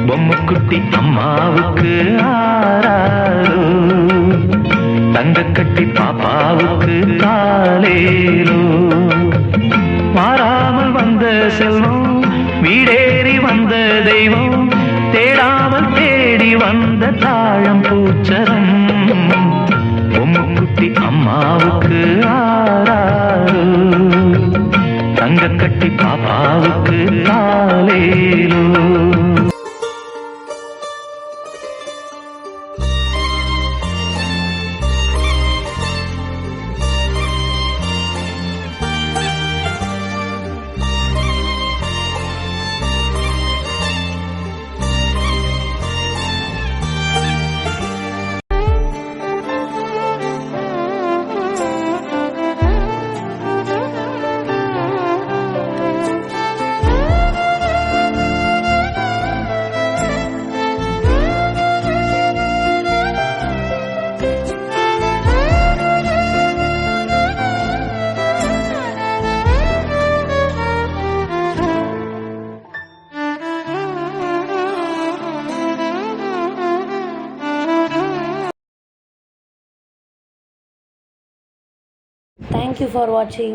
பொம்முக்குட்டி அம்மாவுக்கு ஆராரோ, தங்க கட்டி பாப்பாவுக்கு காலேலோ. மாறாமல் வந்த செல்வம், வீடேறி வந்த தெய்வம், தேடாமல் தேடி வந்த தாழம் பூச்சரம். பொம்முக்குட்டி அம்மாவுக்கு ஆராரோ, தங்க கட்டி பாப்பாவுக்கு காலேலோ. Thank you for watching.